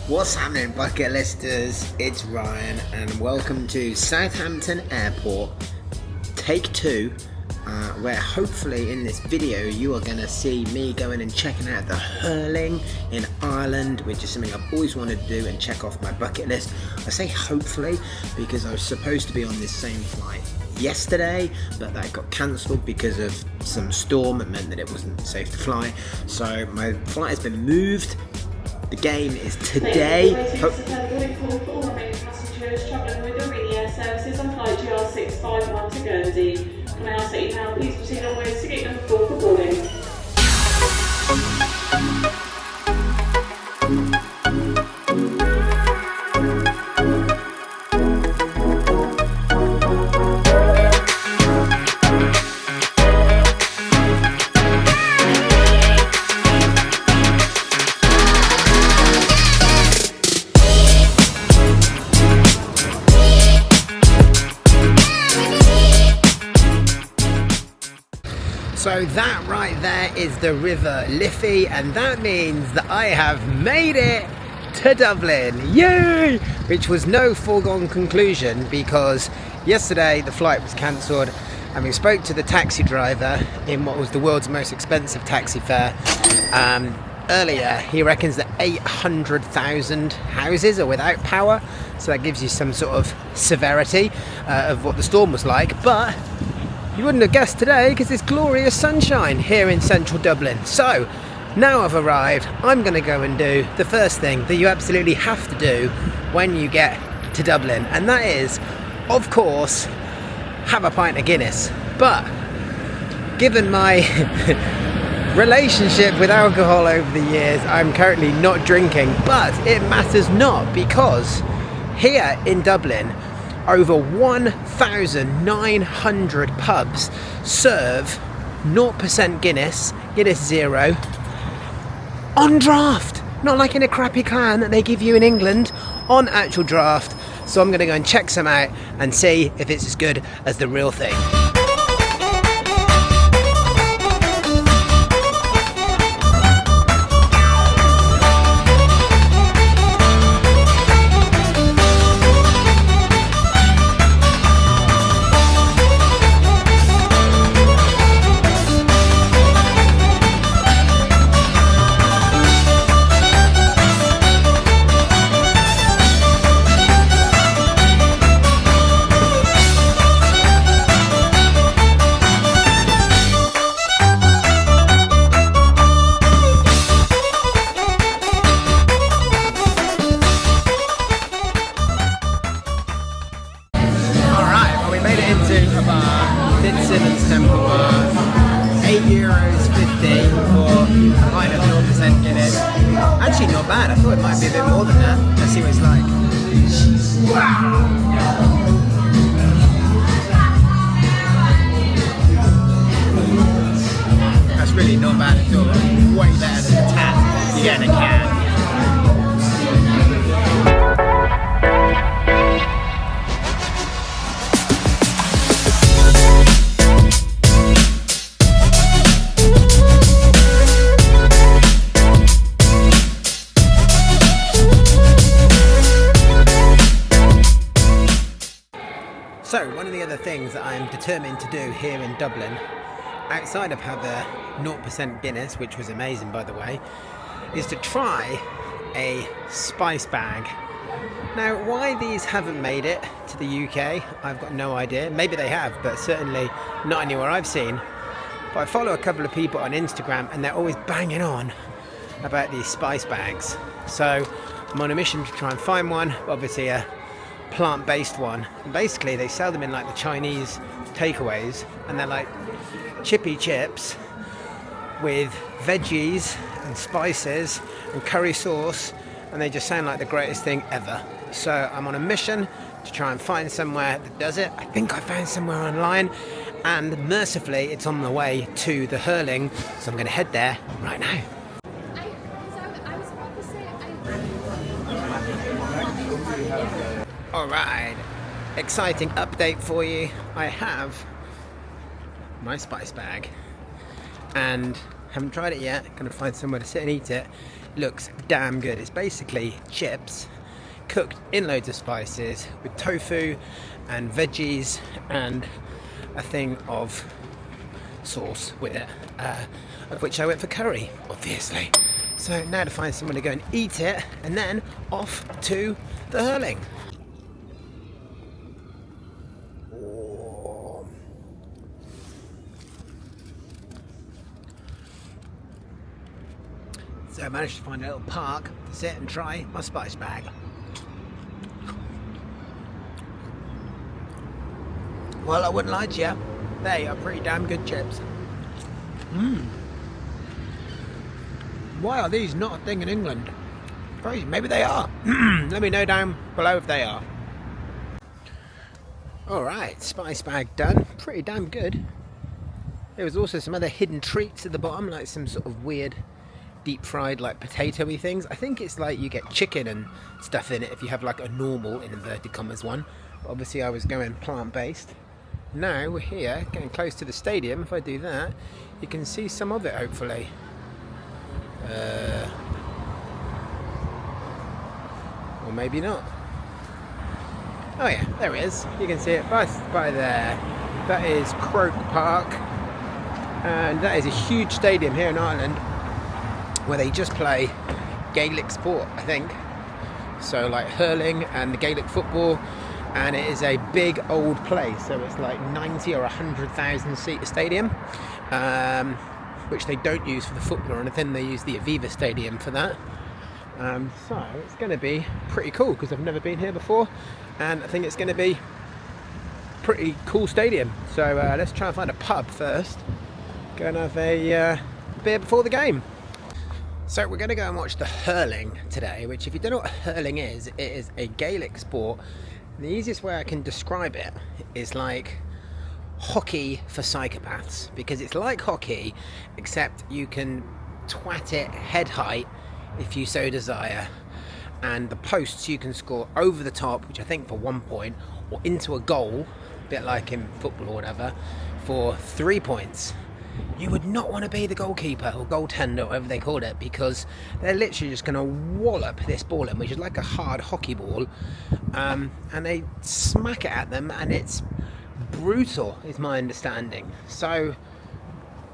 What's happening, bucket listers? It's Ryan and welcome to Southampton Airport, take 2, where hopefully in this video you are going to see me going and checking out the Hurling in Ireland, which is something I've always wanted to do and check off my bucket list. I say hopefully because I was supposed to be on this same flight yesterday, but that got cancelled because of some storm. It meant that it wasn't safe to fly, so my flight has been moved. The game is today. All remaining passengers travelling with the Hurling Air Services on flight GR651 to Guernsey. Can I ask that you now please proceed on with ticket number 4 for boarding? So that right there is the River Liffey, and that means that I have made it to Dublin, yay! Which was no foregone conclusion because yesterday the flight was cancelled and we spoke to the taxi driver in what was the world's most expensive taxi fare. Earlier, he reckons that 800,000 houses are without power, so that gives you some sort of severity of what the storm was like, but you wouldn't have guessed today because it's glorious sunshine here in central Dublin. So now I've arrived, I'm going to go and do the first thing that you absolutely have to do when you get to Dublin, and that is, of course, have a pint of Guinness. But given my relationship with alcohol over the years, I'm currently not drinking, but it matters not because here in Dublin over 1,900 pubs serve 0% Guinness Zero on draft, not like in a crappy can that they give you in England, on actual draft. So I'm going to go and check some out and see if it's as good as the real thing. €8.50 for a pint of 0% Guinness. Actually not bad, I thought it might be a bit more than that. Let's see what it's like. Wow! That's really not bad at all. Way better than the tap you get in a can. So one of the other things that I'm determined to do here in Dublin, outside of have a 0% Guinness, which was amazing by the way, is to try a spice bag. Now why these haven't made it to the UK, I've got no idea. Maybe they have, but certainly not anywhere I've seen. But I follow a couple of people on Instagram and they're always banging on about these spice bags. So I'm on a mission to try and find one, obviously a plant-based one, and basically they sell them in like the Chinese takeaways, and they're like chippy chips with veggies and spices and curry sauce, and they just sound like the greatest thing ever. So I'm on a mission to try and find somewhere that does it. I think I found somewhere online, and mercifully it's on the way to the Hurling, so I'm going to head there right now. Alright, exciting update for you. I have my spice bag and Haven't tried it yet. Gonna find somewhere to sit and eat it. Looks damn good. It's basically chips cooked in loads of spices with tofu and veggies and a thing of sauce with it, of which I went for curry, obviously. So now to find someone to go and eat it, and then off to the hurling. So I managed to find a little park to sit and try my spice bag. Well, I wouldn't lie to you, they are pretty damn good chips. Why are these not a thing in England? Crazy, maybe they are. Let me know down below if they are. Alright, spice bag done. Pretty damn good. There was also some other hidden treats at the bottom, like some sort of weird deep fried like potato-y things. I think it's like you get chicken and stuff in it if you have like a normal, in inverted commas, one. But obviously I was going plant-based. Now we're here, getting close to the stadium. If I do that, you can see some of it, hopefully. Or maybe not. Oh yeah, there it is. You can see it by there. That is Croke Park. And that is a huge stadium here in Ireland where they just play Gaelic sport, I think. So like hurling and the Gaelic football. And it is a big old place, so it's like 90 or 100,000 seat stadium, which they don't use for the football or anything. They use the Aviva Stadium for that. So it's going to be pretty cool because I've never been here before, and I think it's going to be a pretty cool stadium. So let's try and find a pub first. Go and have a beer before the game. So we're going to go and watch the hurling today, which, if you don't know what hurling is, it is a Gaelic sport. The easiest way I can describe it is like hockey for psychopaths, because it's like hockey, except you can twat it head height if you so desire, and the posts you can score over the top, which I think for 1 point, or into a goal, a bit like in football or whatever, for 3 points. You would not want to be the goalkeeper or goaltender, whatever they call it, because they're literally just going to wallop this ball in, which is like a hard hockey ball, and they smack it at them, and it's brutal, is my understanding. So,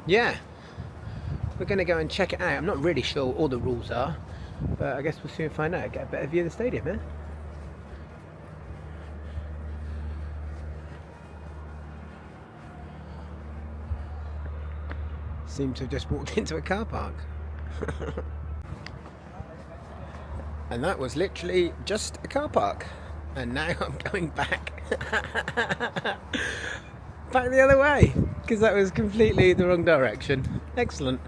yeah, we're going to go and check it out. I'm not really sure what all the rules are, but I guess we'll soon find out. Get a better view of the stadium, eh? Seem to have just walked into a car park. And that was literally just a car park. And now I'm going back. Back the other way, because that was completely the wrong direction. Excellent.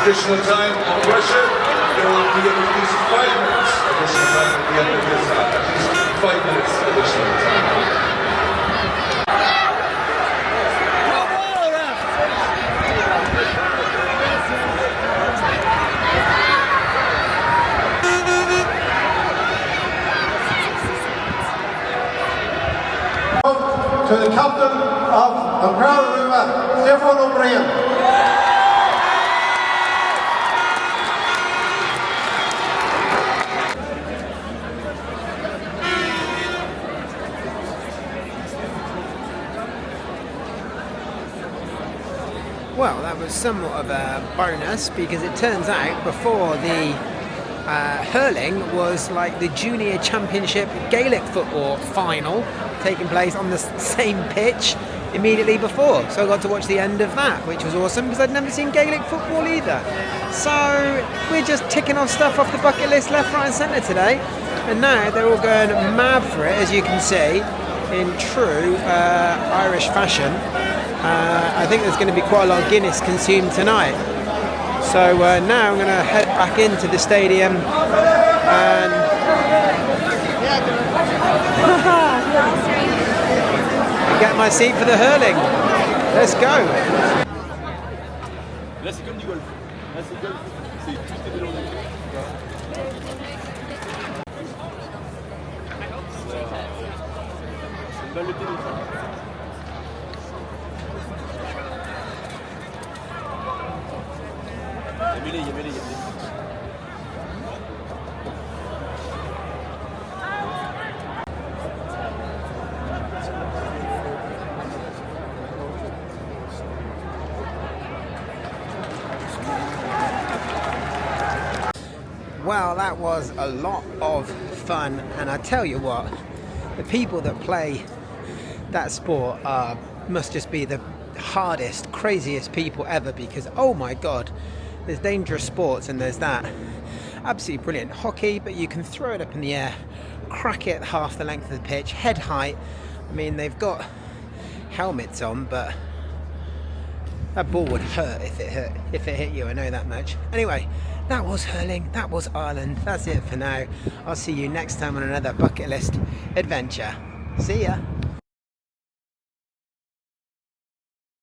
Additional time of pressure, there will be at least 5 minutes additional time at the end of this half. At least 5 minutes additional time. To the captain of the Crown River, Stephen O'Brien. Well, that was somewhat of a bonus, because it turns out before the hurling was like the junior championship Gaelic football final taking place on the same pitch immediately before. So I got to watch the end of that, which was awesome, because I'd never seen Gaelic football either. So we're just ticking off stuff off the bucket list left, right and centre today. And now they're all going mad for it, as you can see, in true Irish fashion. I think there's going to be quite a lot of Guinness consumed tonight. So now I'm going to head back into the stadium and Get my seat for the hurling. Let's go. Là c'est comme du golf. Là c'est golf. C'est tout est mélangé. C'est une balle de tennis. Il y a mêlée. Well, that was a lot of fun, and I tell you what, the people that play that sport must just be the hardest, craziest people ever, because oh my god, there's dangerous sports and there's that. Absolutely brilliant hockey, but you can throw it up in the air, crack it half the length of the pitch, head height. I mean, they've got helmets on, but that ball would hurt if it hit you, I know that much. Anyway, that was hurling, that was Ireland, that's it for now. I'll see you next time on another bucket list adventure. See ya!